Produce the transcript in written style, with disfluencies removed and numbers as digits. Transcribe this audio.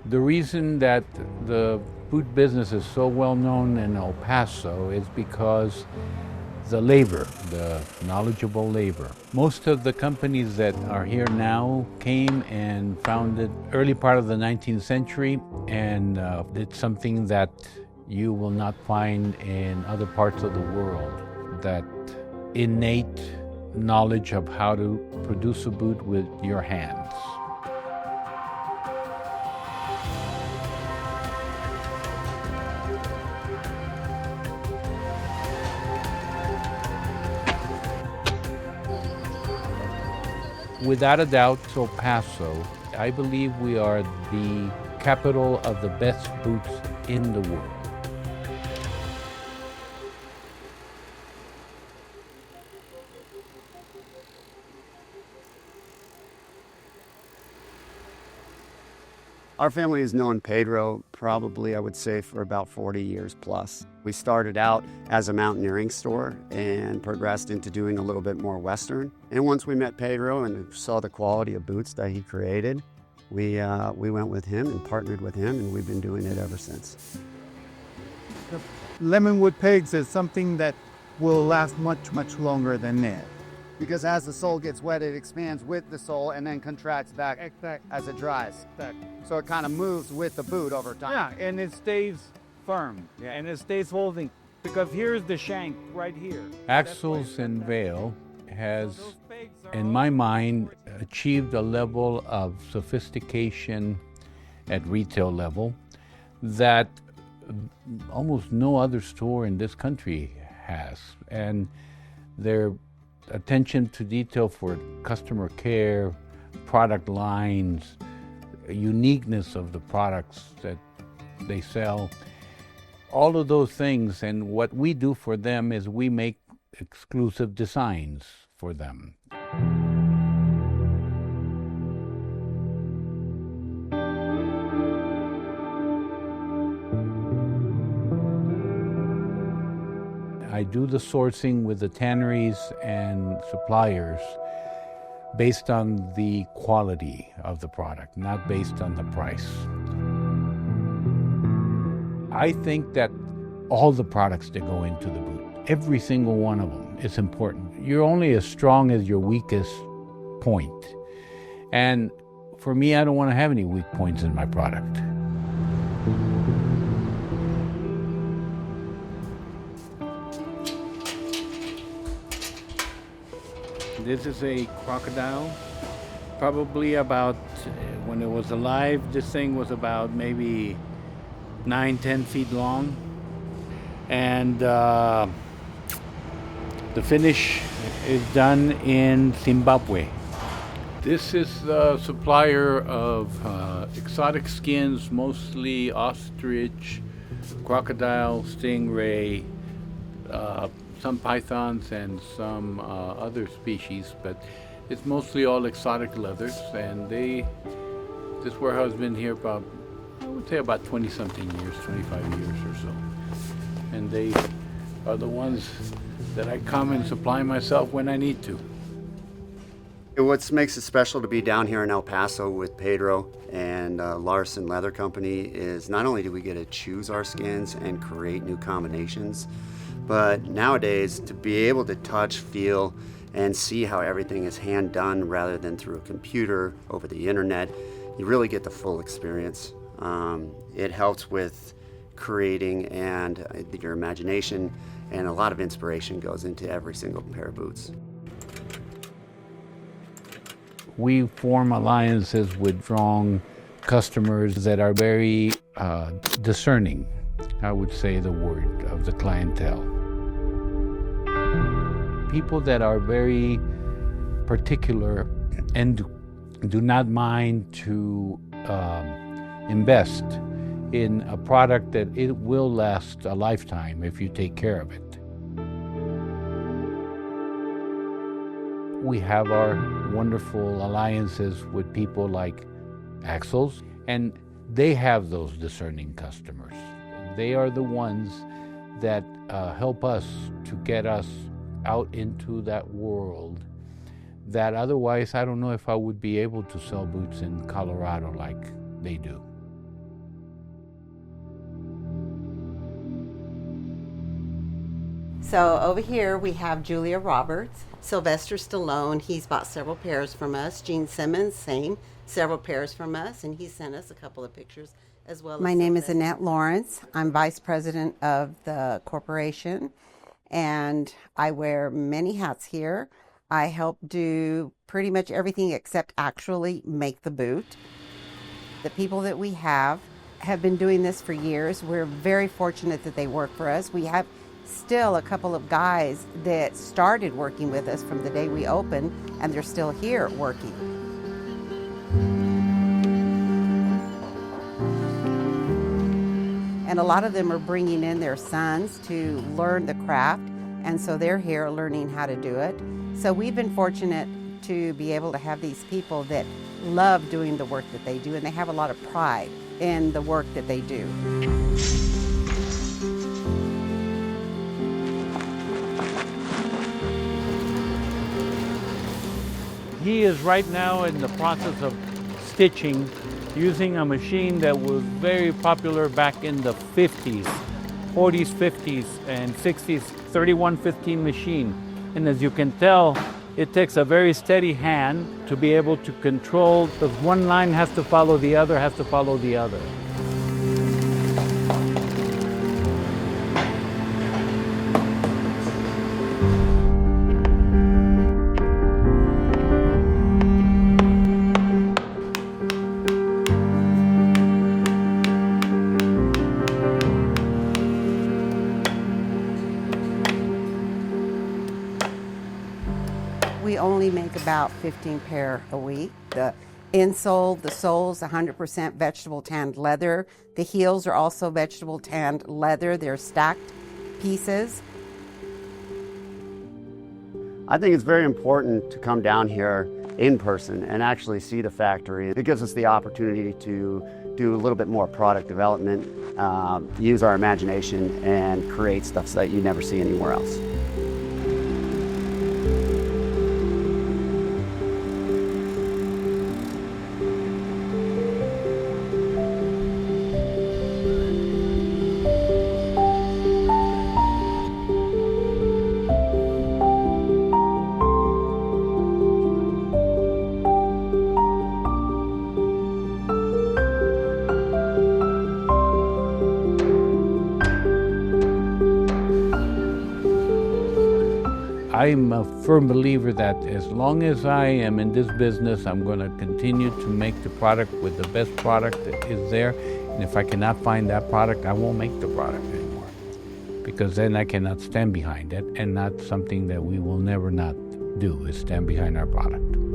The reason that the boot business is so well known in El Paso is because the labor, the knowledgeable labor. Most of the companies that are here now came and founded early part of the 19th century, and it's something that you will not find in other parts of the world, that innate knowledge of how to produce a boot with your hands. Without a doubt, El Paso, I believe we are the capital of the best boots in the world. Our family has known Pedro probably, I would say, for about 40 years plus. We started out as a mountaineering store and progressed into doing a little bit more Western. And once we met Pedro and saw the quality of boots that he created, we went with him and partnered with him, and we've been doing it ever since. The lemonwood pegs is something that will last much, much longer than that. Because as the sole gets wet, it expands with the sole and then contracts back as it dries. So it kind of moves with the boot over time. Yeah, and it stays firm. Yeah, and it stays holding. Because here's the shank right here. Axel's in Vail has, in my mind, achieved a level of sophistication at retail level that almost no other store in this country has. And their attention to detail for customer care, product lines, uniqueness of the products that they sell, all of those things. And what we do for them is we make exclusive designs for them. I do the sourcing with the tanneries and suppliers based on the quality of the product, not based on the price. I think that all the products that go into the boot, every single one of them, is important. You're only as strong as your weakest point. And for me, I don't want to have any weak points in my product. This is a crocodile, probably about, when it was alive, this thing was about maybe 9-10 feet long. And the finish is done in Zimbabwe. This is the supplier of exotic skins, mostly ostrich, crocodile, stingray, some pythons and some other species, but it's mostly all exotic leathers. And this warehouse has been here about, I would say, about 20-something years, 25 years or so. And they are the ones that I come and supply myself when I need to. What makes it special to be down here in El Paso with Pedro and Larson Leather Company is not only do we get to choose our skins and create new combinations, but nowadays to be able to touch, feel, and see how everything is hand done rather than through a computer over the internet, you really get the full experience. It helps with creating and your imagination, and a lot of inspiration goes into every single pair of boots. We form alliances with strong customers that are very discerning, I would say the word, of the clientele. People that are very particular and do not mind to invest in a product that it will last a lifetime if you take care of it. We have our wonderful alliances with people like Axel's, and they have those discerning customers. They are the ones that help us to get us out into that world that otherwise I don't know if I would be able to sell boots in Colorado like they do. So over here we have Julia Roberts, Sylvester Stallone. He's bought several pairs from us. Gene Simmons, same, several pairs from us, and he sent us a couple of pictures as well. My name is Annette Lawrence. I'm vice president of the corporation, and I wear many hats here. I help do pretty much everything except actually make the boot. The people that we have been doing this for years. We're very fortunate that they work for us. We have still a couple of guys that started working with us from the day we opened, and they're still here working. And a lot of them are bringing in their sons to learn the craft, and so they're here learning how to do it. So we've been fortunate to be able to have these people that love doing the work that they do, and they have a lot of pride in the work that they do. He is right now in the process of stitching using a machine that was very popular back in the 50s, 40s, 50s, and 60s, 3115 machine. And as you can tell, it takes a very steady hand to be able to control, because one line has to follow the other, has to follow the other. We only make about 15 pair a week. The insole, the sole's 100% vegetable tanned leather. The heels are also vegetable tanned leather. They're stacked pieces. I think it's very important to come down here in person and actually see the factory. It gives us the opportunity to do a little bit more product development, use our imagination, and create stuff that you never see anywhere else. I'm a firm believer that as long as I am in this business, I'm going to continue to make the product with the best product that is there. And if I cannot find that product, I won't make the product anymore. Because then I cannot stand behind it, and that's something that we will never not do, is stand behind our product.